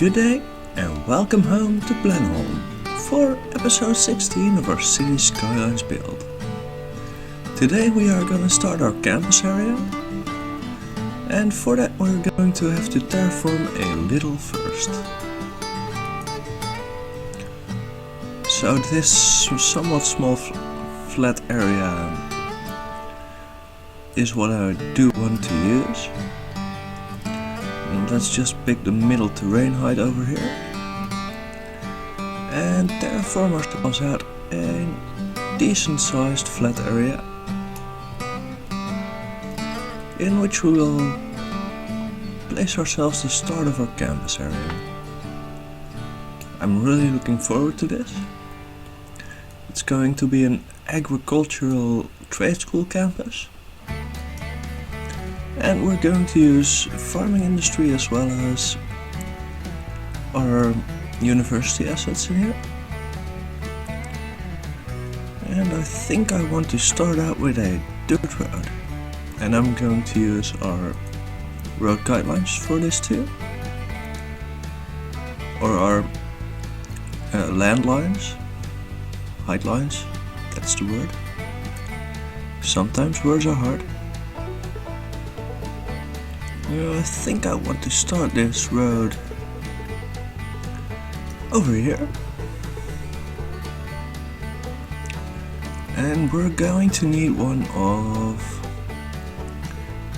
Good day and welcome home to Blenholme for episode 16 of our Cities Skylines build. Today we are going to start our campus area, and for that we're going to have to terraform a little first. So this somewhat small flat area is what I do want to use. Let's just pick the middle terrain height over here and terraform ourselves out a decent sized flat area in which we will place ourselves the start of our campus area. I'm really looking forward to this. It's going to be an agricultural trade school campus. And we're going to use farming industry as well as our university assets in here. And I think I want to start out with a dirt road. And I'm going to use our road guidelines for this too. Or our land lines, height lines, that's the word. Sometimes words are hard. I think I want to start this road over here, and we're going to need one of,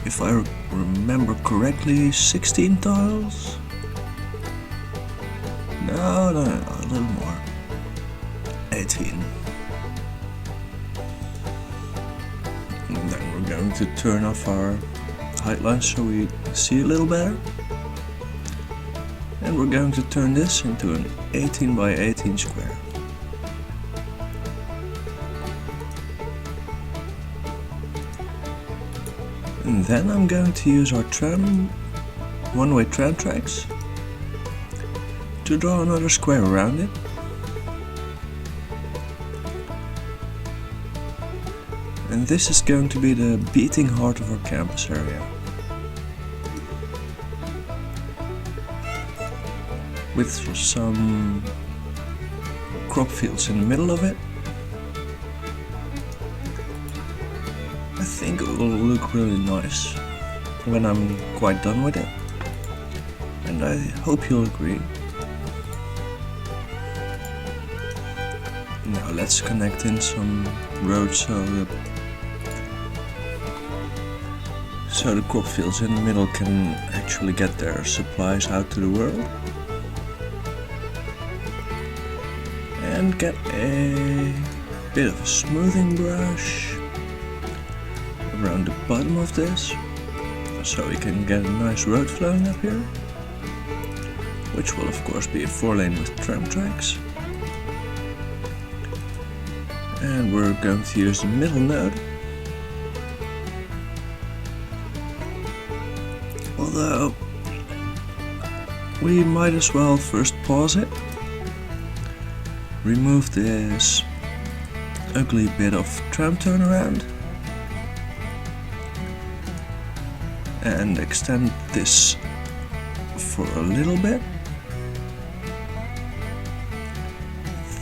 if I remember correctly, 16 tiles? No, a little more, 18. And then we're going to turn off our height lines so we see a little better, and we're going to turn this into an 18 by 18 square. And then I'm going to use our one-way tram tracks to draw another square around it. And this is going to be the beating heart of our campus area, with some crop fields in the middle of it. I think it will look really nice when I'm quite done with it, and I hope you'll agree. Now let's connect in some roads so the crop fields in the middle can actually get their supplies out to the world. And get a bit of a smoothing brush around the bottom of this, so we can get a nice road flowing up here, which will of course be a 4-lane with tram tracks. And we're going to use the middle node, although we might as well first pause it, remove this ugly bit of tram turnaround, and extend this for a little bit.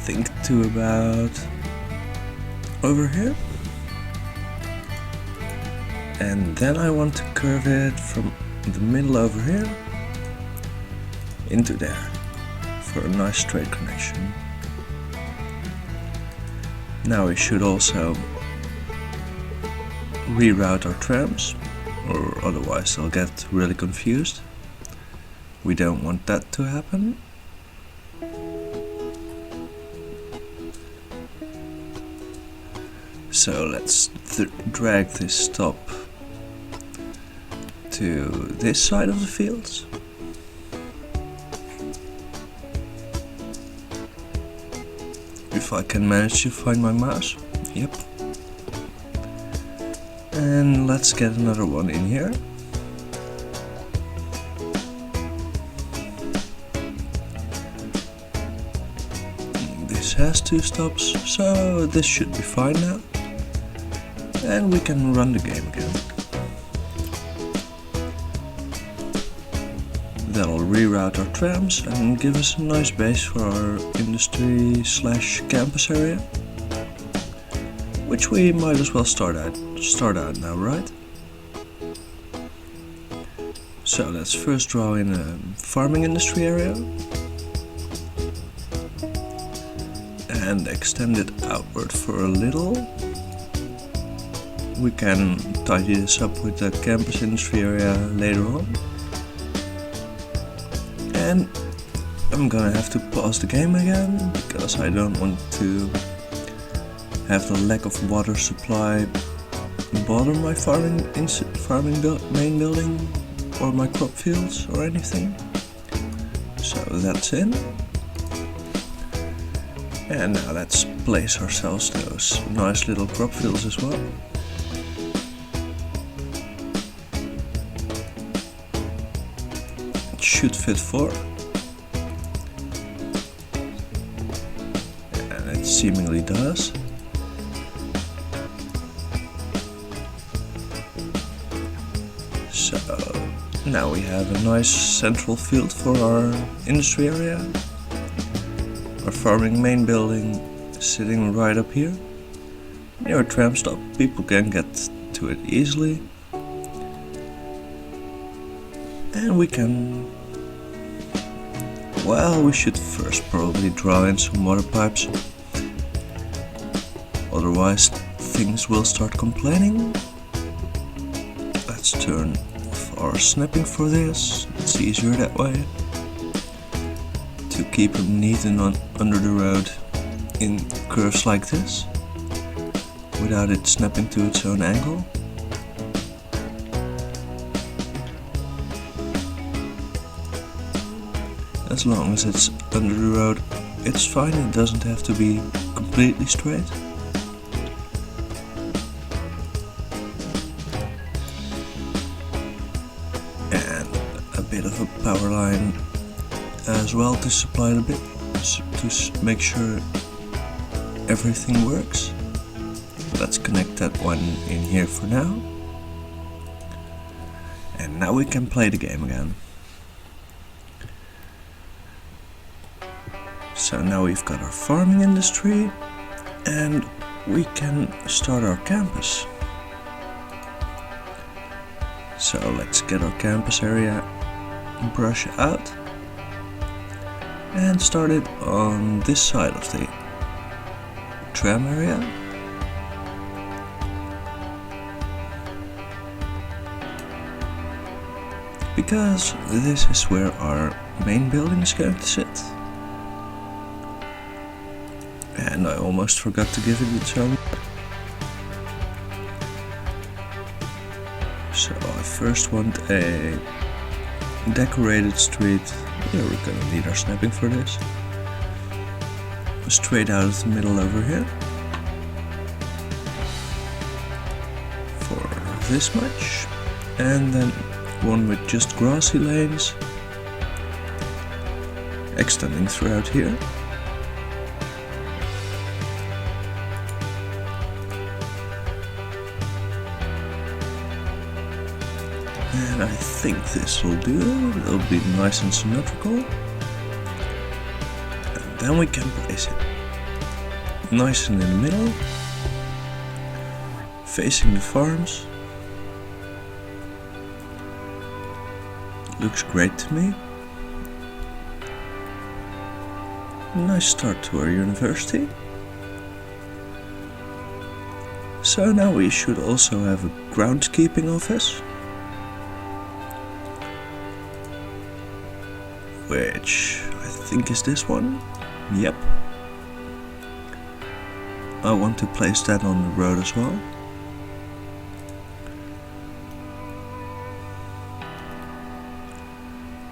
Think to about over here. And then I want to curve it from the middle over here into there for a nice straight connection. Now we should also reroute our trams, or otherwise they'll get really confused. We don't want that to happen. So let's drag this stop to this side of the fields. If I can manage to find my mouse. Yep. And let's get another one in here. This has 2 stops, so this should be fine now. And we can run the game again. That'll reroute our trams and give us a nice base for our industry/campus area, which we might as well start out now, right? So let's first draw in a farming industry area and extend it outward for a little. We can tidy this up with the campus industry area later on. And I'm gonna have to pause the game again because I don't want to have the lack of water supply bother my main building or my crop fields or anything. So that's in. And now let's place ourselves those nice little crop fields as well. It should fit 4. And it seemingly does. So now we have a nice central field for our industry area. Our farming main building sitting right up here. Near a tram stop, people can get to it easily. And we can... well, we should first probably draw in some water pipes. Otherwise things will start complaining. Let's turn off our snapping for this. It's easier that way. To keep them neat and under the road in curves like this, without it snapping to its own angle. As long as it's under the road, it's fine, it doesn't have to be completely straight. And a bit of a power line as well to supply the bit, to make sure everything works. Let's connect that one in here for now. And now we can play the game again. So now we've got our farming industry and we can start our campus. So let's get our campus area brush out and start it on this side of the tram area. Because this is where our main building is going to sit. And I almost forgot to give it its own. So I first want a decorated street. Yeah, we're gonna need our snapping for this. Straight out of the middle over here. For this much. And then one with just grassy lanes. Extending throughout here. And I think this will do. It'll be nice and symmetrical. And then we can place it nice and in the middle, facing the farms. Looks great to me. Nice start to our university. So now we should also have a groundskeeping office, which I think is this one. Yep. I want to place that on the road as well.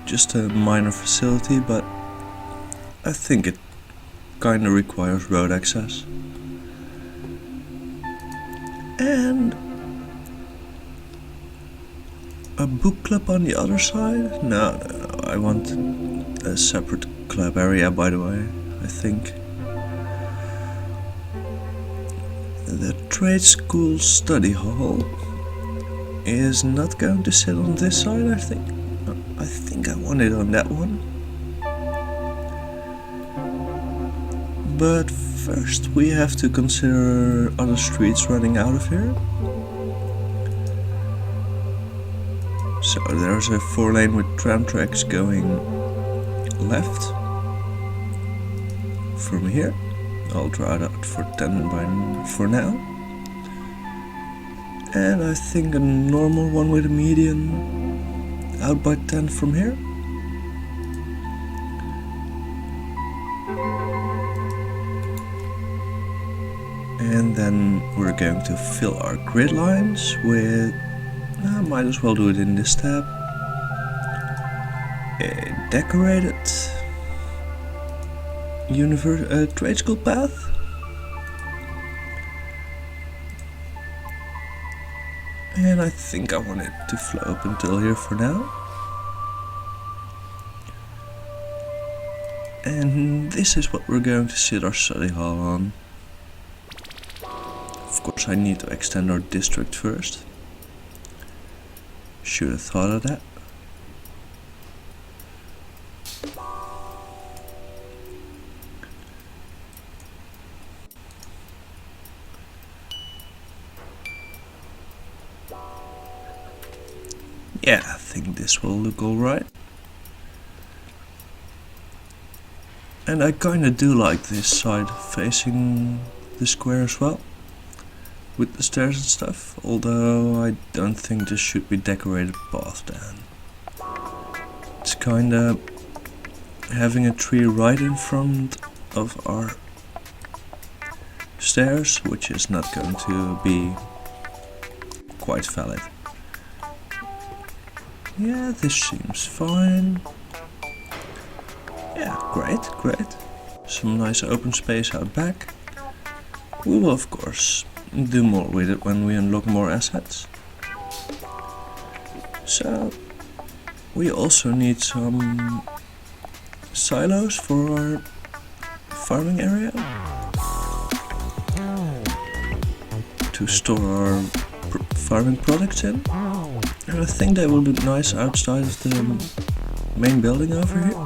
Just a minor facility, but I think it kinda requires road access. And a book club on the other side? No, I want a separate club area, by the way, I think. The trade school study hall is not going to sit on this side, I think. I think I want it on that one. But first we have to consider other streets running out of here. So there's a 4-lane with tram tracks going left from here. I'll try it out for 10 for now. And I think a normal one with a median out by 10 from here. And then we're going to fill our grid lines with, might as well do it in this tab, a decorated trade school path. And I think I want it to flow up until here for now. And this is what we're going to sit our study hall on. Of course I need to extend our district first. Should have thought of that. Yeah, I think this will look alright. And I kinda do like this side facing the square as well, with the stairs and stuff, although I don't think this should be decorated path then. It's kinda having a tree right in front of our stairs, which is not going to be quite valid. Yeah, this seems fine. Yeah, great. Some nice open space out back. We will of course do more with it when we unlock more assets. So we also need some silos for our farming area to store our farming products in. And I think they will look nice outside of the main building over here.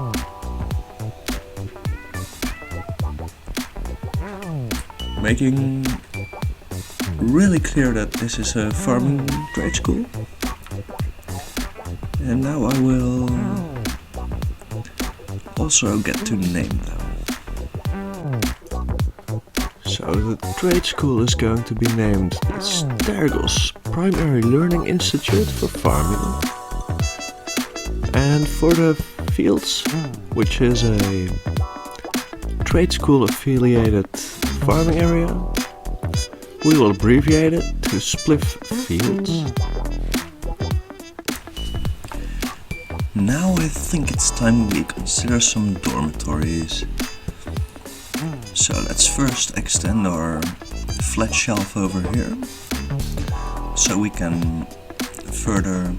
Making really clear that this is a farming trade school. And now I will also get to name them. So the trade school is going to be named the Stergos Primary Learning Institute for Farming. And for the fields, which is a trade school affiliated farming area, we will abbreviate it to Spliff Fields. Now I think it's time we consider some dormitories. So let's first extend our flat shelf over here, so we can further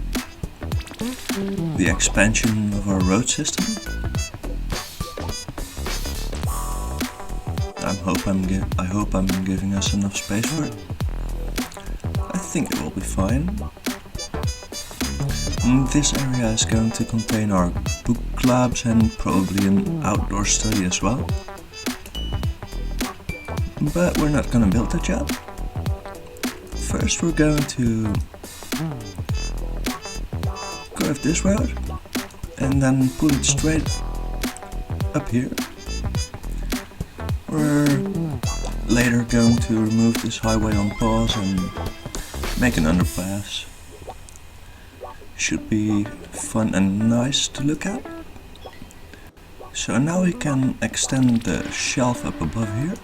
the expansion of our road system. I hope I'm giving us enough space for it. I think it will be fine. This area is going to contain our book clubs and probably an outdoor study as well. But we're not gonna build that yet. First we're going to curve this road and then put it straight up here. We're later going to remove this highway on pause and make an underpass. Should be fun and nice to look at. So now we can extend the shelf up above here.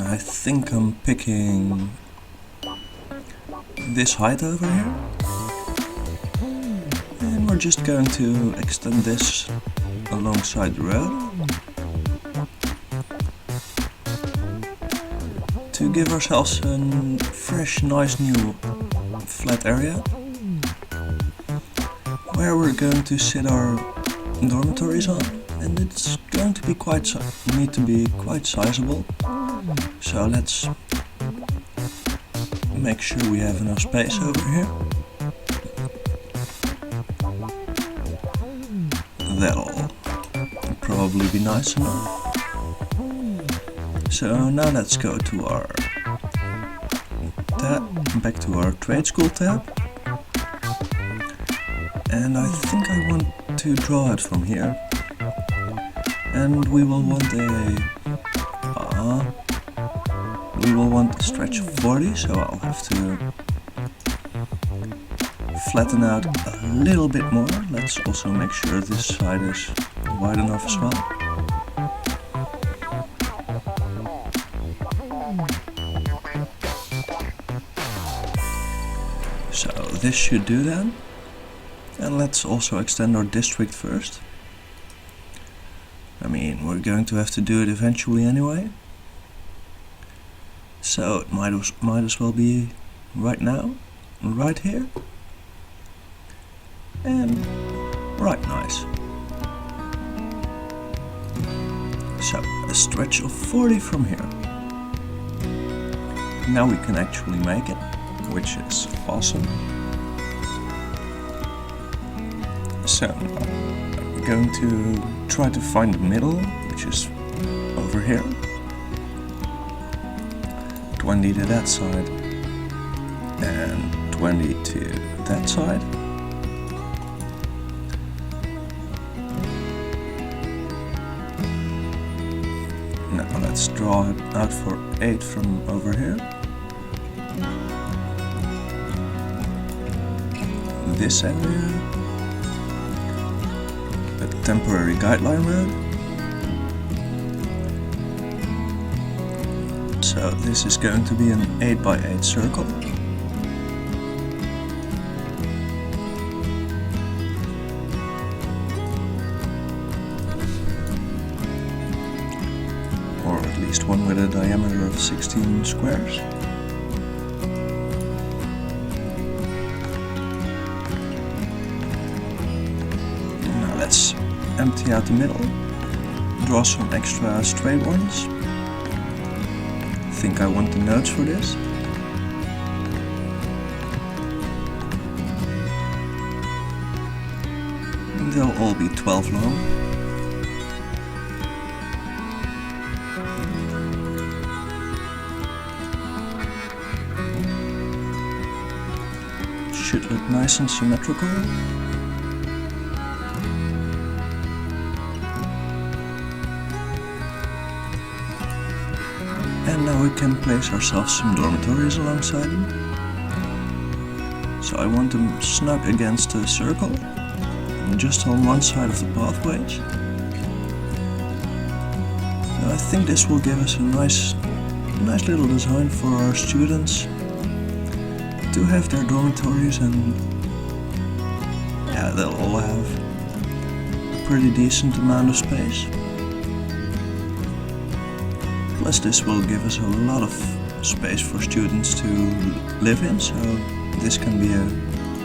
I think I'm picking this height over here. And we're just going to extend this alongside the road to give ourselves a fresh, nice new flat area where we're going to sit our dormitories on, and it's going to be quite sizable. So let's make sure we have enough space over here. That'll probably be nice enough. So now let's go to our tab, back to our trade school tab. And I think I want to draw it from here. And we will want a stretch of 40, so I'll have to flatten out a little bit more. Let's also make sure this side is wide enough as well. So this should do that. And let's also extend our district first. I mean, we're going to have to do it eventually anyway. So it might as well be right now, right here. And right, nice. So a stretch of 40 from here. Now we can actually make it, which is awesome. So I'm going to try to find the middle, which is over here. 20 to that side and 20 to that side. Now let's draw it out for 8 from over here. This area, a temporary guideline road. So this is going to be an 8x8 circle. Or at least one with a diameter of 16 squares. Now let's empty out the middle, draw some extra straight ones. I think I want the nodes for this. They'll all be 12 long. Should look nice and symmetrical. And now we can place ourselves some dormitories alongside them. So I want them snug against the circle, and just on one side of the pathways. And I think this will give us a nice little design for our students to have their dormitories, and yeah, they'll all have a pretty decent amount of space. Plus this will give us a lot of space for students to live in, so this can be a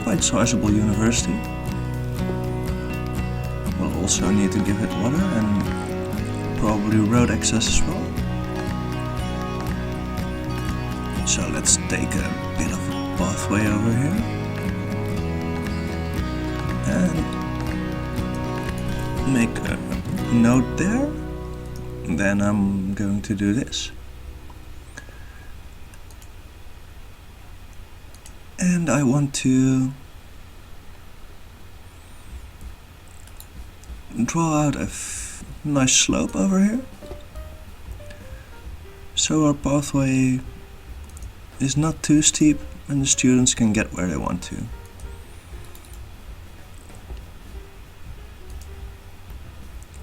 quite sizable university. We'll also need to give it water and probably road access as well. So let's take a bit of a pathway over here. And make a note there. Then I'm going to do this. And I want to draw out a nice slope over here. So our pathway is not too steep and the students can get where they want to.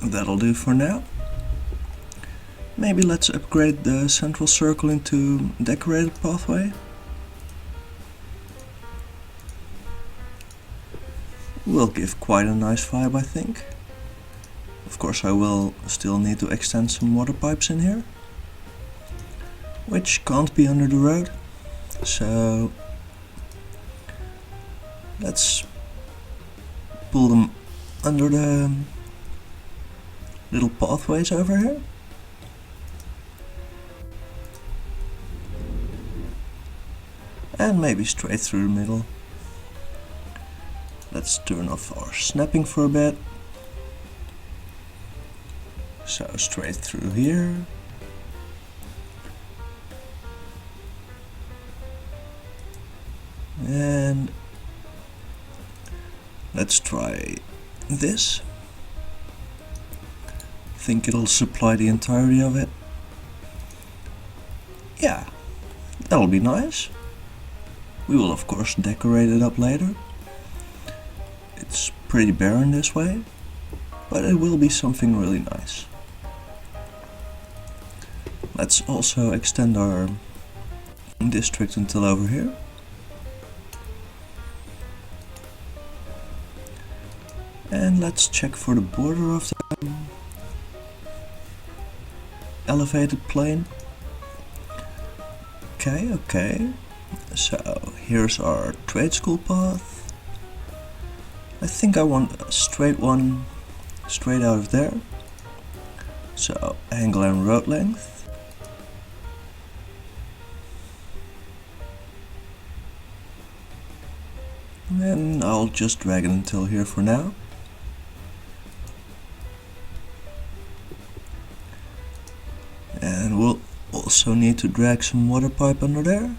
That'll do for now. Maybe let's upgrade the central circle into decorated pathway. Will give quite a nice vibe, I think. Of course I will still need to extend some water pipes in here, which can't be under the road. So let's pull them under the little pathways over here. And maybe straight through the middle. Let's turn off our snapping for a bit. So straight through here. And let's try this. Think it'll supply the entirety of it. Yeah, that'll be nice. We will of course decorate it up later. It's pretty barren this way, but it will be something really nice. Let's also extend our district until over here. And let's check for the border of the elevated plane. Okay. So here's our trade school path. I think I want a straight one straight out of there. So angle and road length. And I'll just drag it until here for now. And we'll also need to drag some water pipe under there.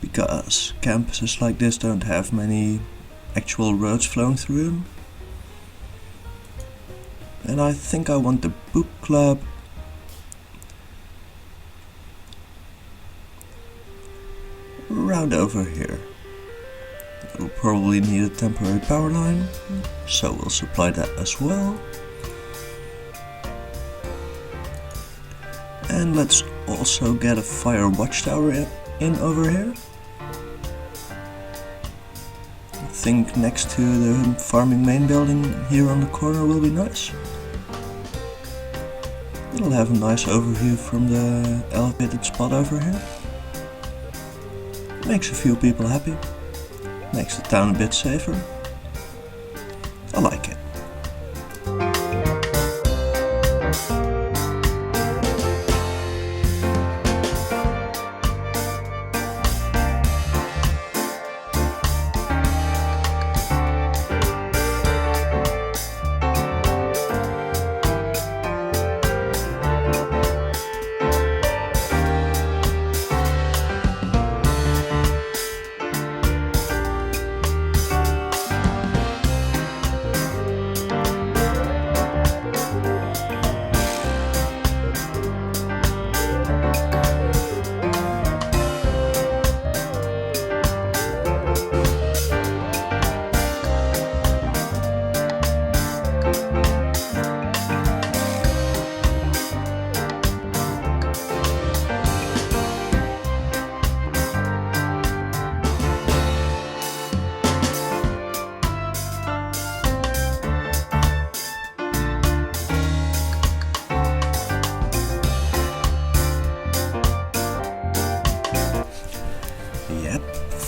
Because campuses like this don't have many actual roads flowing through them. And I think I want the book club round over here. We'll probably need a temporary power line, so we'll supply that as well. And let's also get a fire watchtower in over here. I think next to the farming main building here on the corner will be nice. It'll have a nice overview from the elevated spot over here. Makes a few people happy. Makes the town a bit safer. I like it.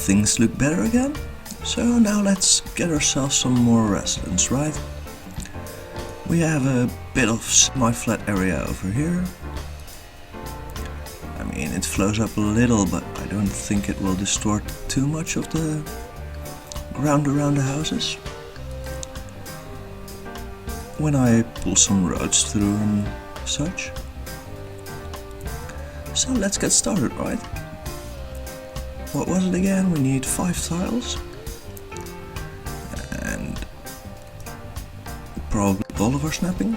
Things look better again. So now let's get ourselves some more residents, right? We have a bit of semi-flat area over here. I mean, it flows up a little, but I don't think it will distort too much of the ground around the houses. When I pull some roads through and such. So let's get started, right? What was it again? We need 5 tiles. And probably Bolivar snapping?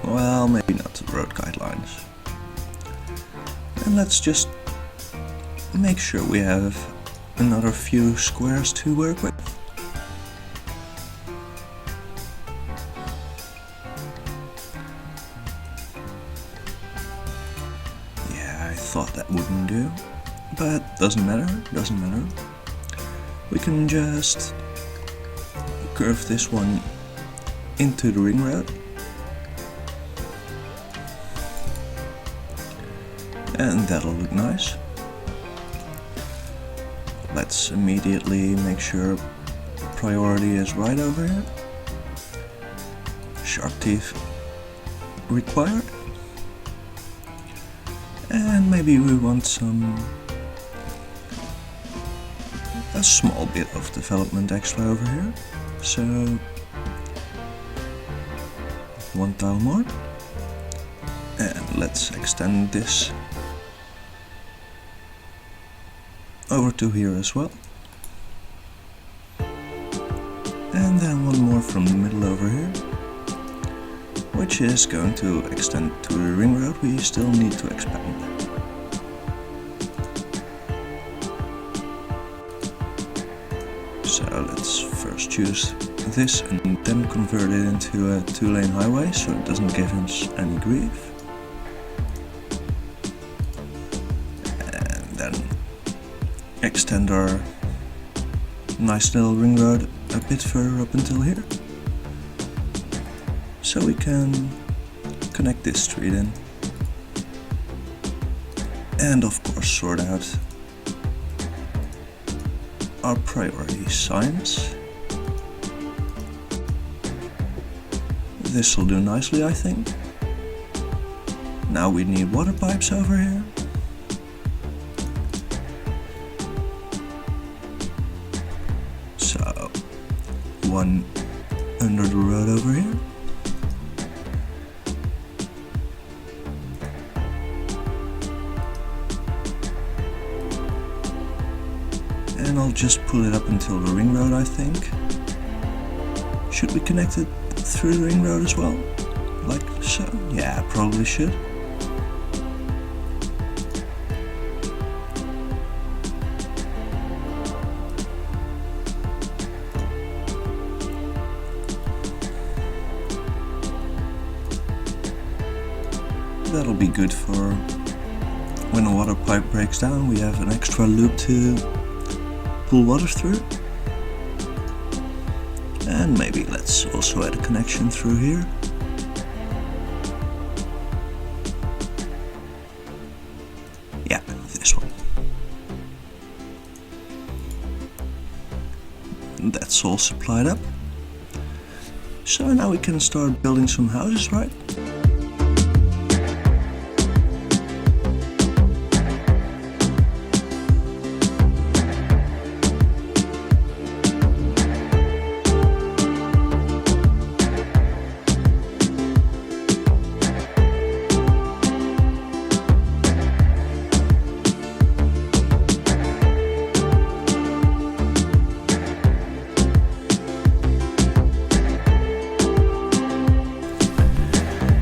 Well, maybe not the road guidelines. And let's just make sure we have another few squares to work with. Yeah, I thought that wouldn't do. But doesn't matter. We can just curve this one into the ring road. And that'll look nice. Let's immediately make sure priority is right over here. Sharp teeth required. And maybe we want a small bit of development extra over here. So 1 tile more. And let's extend this over to here as well. And then one more from the middle over here, which is going to extend to the ring road we still need to expand. So let's first choose this and then convert it into a 2-lane highway so it doesn't give us any grief. And then extend our nice little ring road a bit further up until here, so we can connect this street in. And of course sort out our priority signs. This will do nicely, I think. Now we need water pipes over here. So, one under the road over here. And I'll just pull it up until the ring road, I think. Should we connect it through the ring road as well? Like so? Yeah, probably should. That'll be good for when a water pipe breaks down, we have an extra loop to pull water through. And maybe let's also add a connection through here. Yeah, this one. That's all supplied up. So now we can start building some houses, right?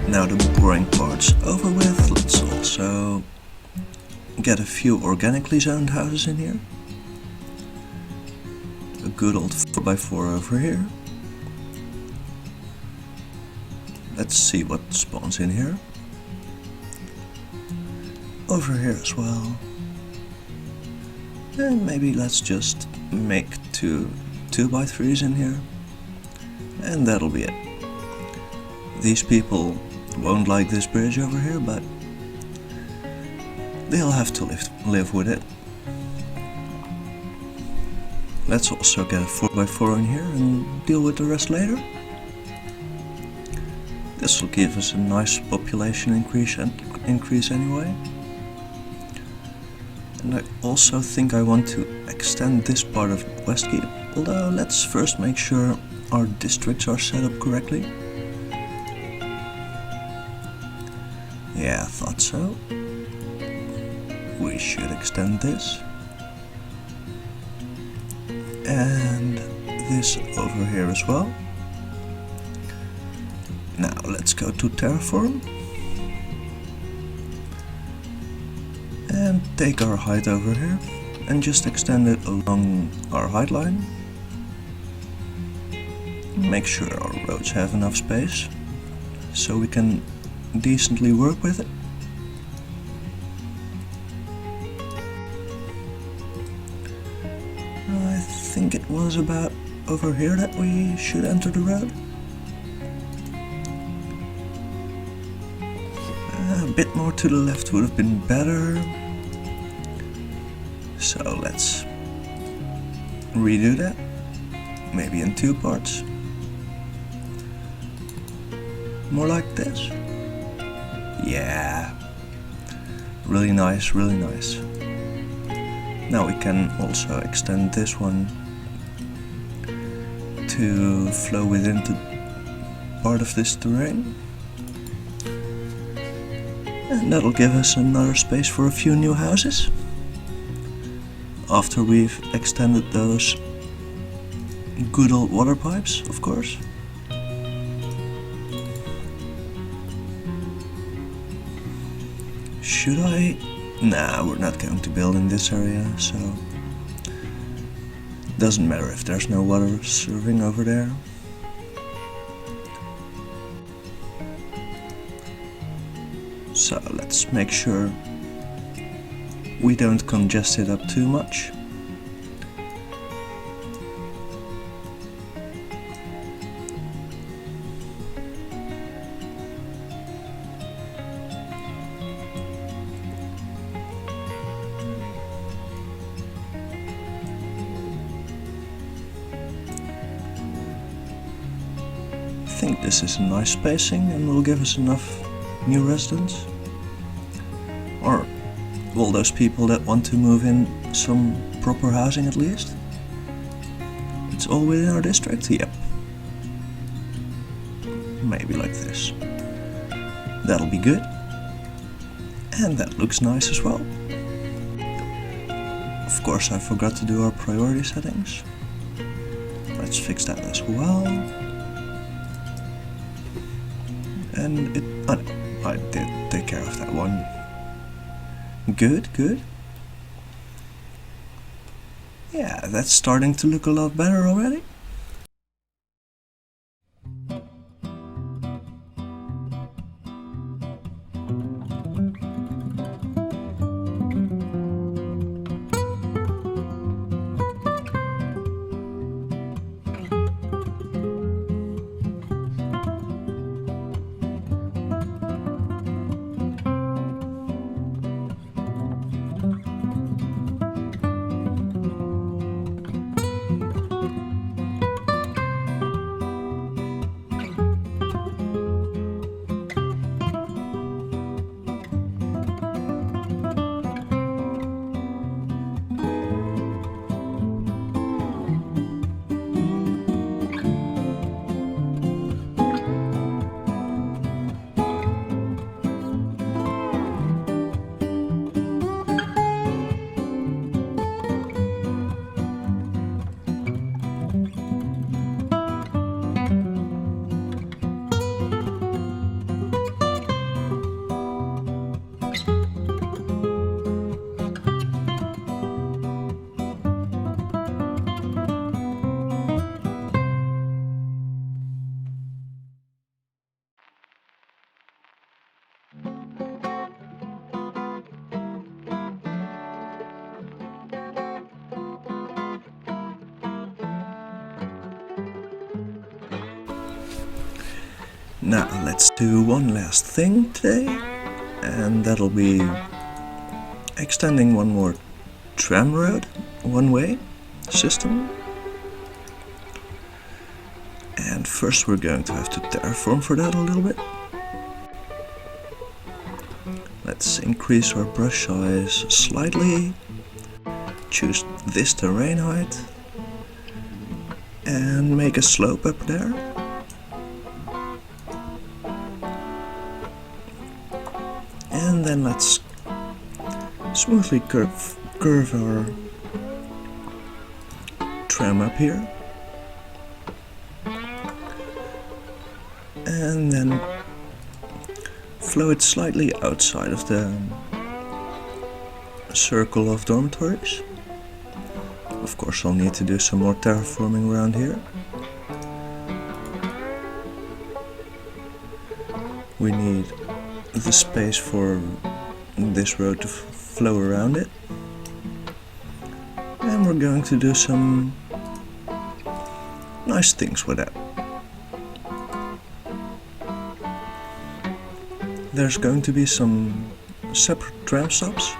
Now the boring part's over with, let's also get a few organically zoned houses in here. A good old 4x4 over here. Let's see what spawns in here. Over here as well. And maybe let's just make two 2x3s in here. And that'll be it. These people won't like this bridge over here, but they'll have to live with it. Let's also get a 4x4 in here and deal with the rest later. This will give us a nice population increase anyway. And I also think I want to extend this part of Westgate, although let's first make sure our districts are set up correctly. Yeah, I thought so. We should extend this. And this over here as well. Now let's go to terraform. And take our height over here and just extend it along our height line. Make sure our roads have enough space so we can decently work with it. I think it was about over here that we should enter the road. A bit more to the left would have been better. So let's redo that, maybe in 2 parts. More like this. Yeah, Really nice, really nice. Now we can also extend this one to flow within the part of this terrain. And that'll give us another space for a few new houses. After we've extended those good old water pipes, of course. Should I? Nah, we're not going to build in this area, so doesn't matter if there's no water serving over there. So let's make sure we don't congest it up too much. I think this is a nice spacing and will give us enough new residents. Or all those people that want to move in some proper housing at least. It's all within our district? Yep. Maybe like this. That'll be good. And that looks nice as well. Of course I forgot to do our priority settings. Let's fix that as well. And I did take care of that one. Good, good. Yeah, that's starting to look a lot better already. Now let's do one last thing today, and that'll be extending one more tram road, one-way system. And first we're going to have to terraform for that a little bit. Let's increase our brush size slightly, choose this terrain height, and make a slope up there. And then let's smoothly curve our tram up here. And then flow it slightly outside of the circle of dormitories. Of course I'll need to do some more terraforming around here. We need the space for this road to flow around it. And we're going to do some nice things with that. There's going to be some separate tram stops,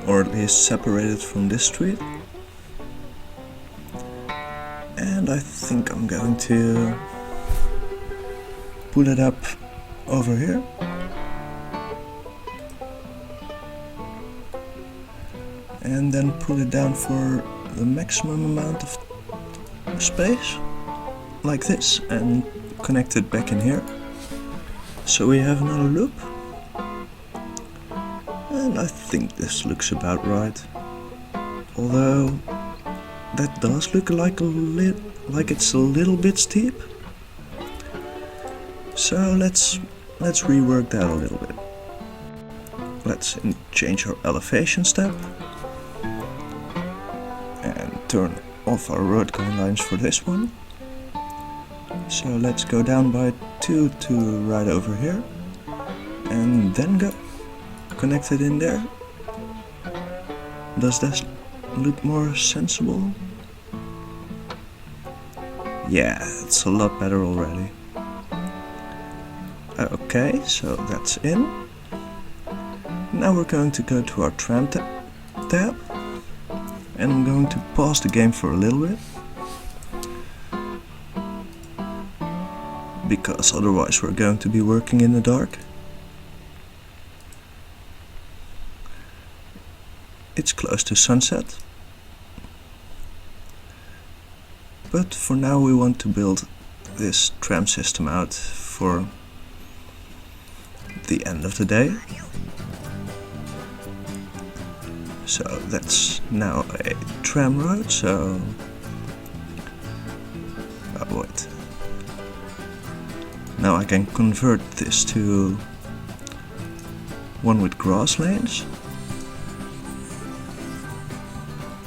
or at least separated from this street. And I think I'm going to put it up over here. and then pull it down for the maximum amount of space, like this, and connect it back in here. So we have another loop, and I think this looks about right. Although that does look like it's a little bit steep. So let's rework that a little bit. Let's change our elevation step and turn off our road guidelines for this one. So let's go down by 2 to right over here, and then go connect it in there. Does this look more sensible? Yeah, it's a lot better already. Okay, so that's in. Now we're going to go to our tram tab, and I'm going to pause the game for a little bit, because otherwise we're going to be working in the dark. It's close to sunset, but for now we want to build this tram system out for the end of the day. So that's now a tram road, so... oh wait. Now I can convert this to one with grass lanes.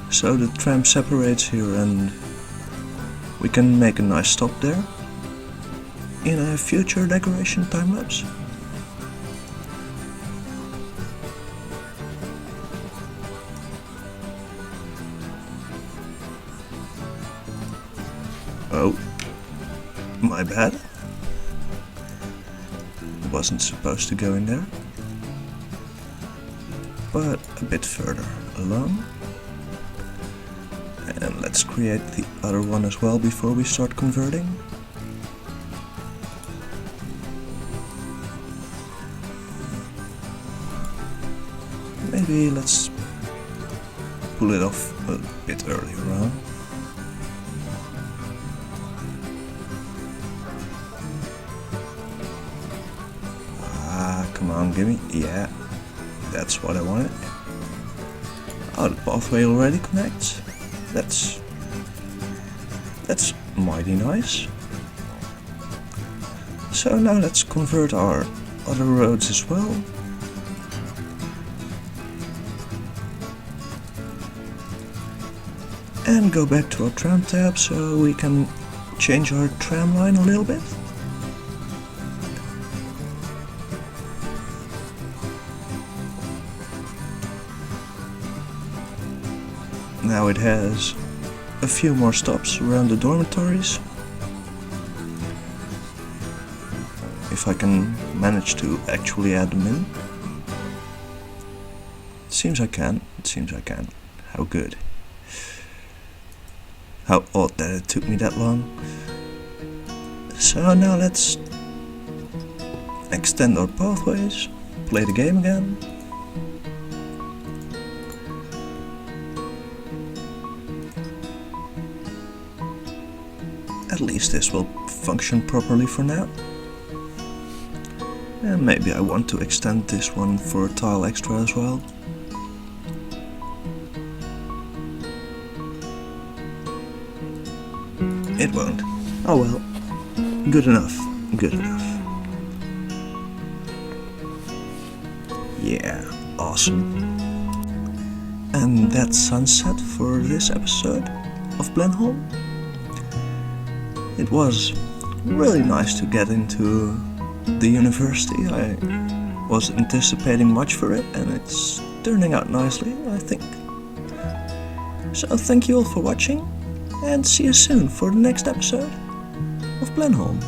So the tram separates here and we can make a nice stop there in a future decoration time-lapse. Oh, my bad. Wasn't supposed to go in there, but a bit further along. And let's create the other one as well before we start converting. Maybe let's pull it off a bit earlier on. Come on, gimme. Yeah, that's what I wanted. Oh, the pathway already connects. That's mighty nice. So now let's convert our other roads as well. And go back to our tram tab so we can change our tram line a little bit. Now it has a few more stops around the dormitories. If I can manage to actually add them in. It seems I can. How good. How odd that it took me that long. So now let's extend our pathways, play the game again. At least this will function properly for now. And maybe I want to extend this one for a tile extra as well. It won't. Oh well. Good enough. Good enough. Yeah, awesome. And that's sunset for this episode of Blenholme. It was really nice to get into the university. I was anticipating much for it and it's turning out nicely, I think. So thank you all for watching and see you soon for the next episode of Blenholme.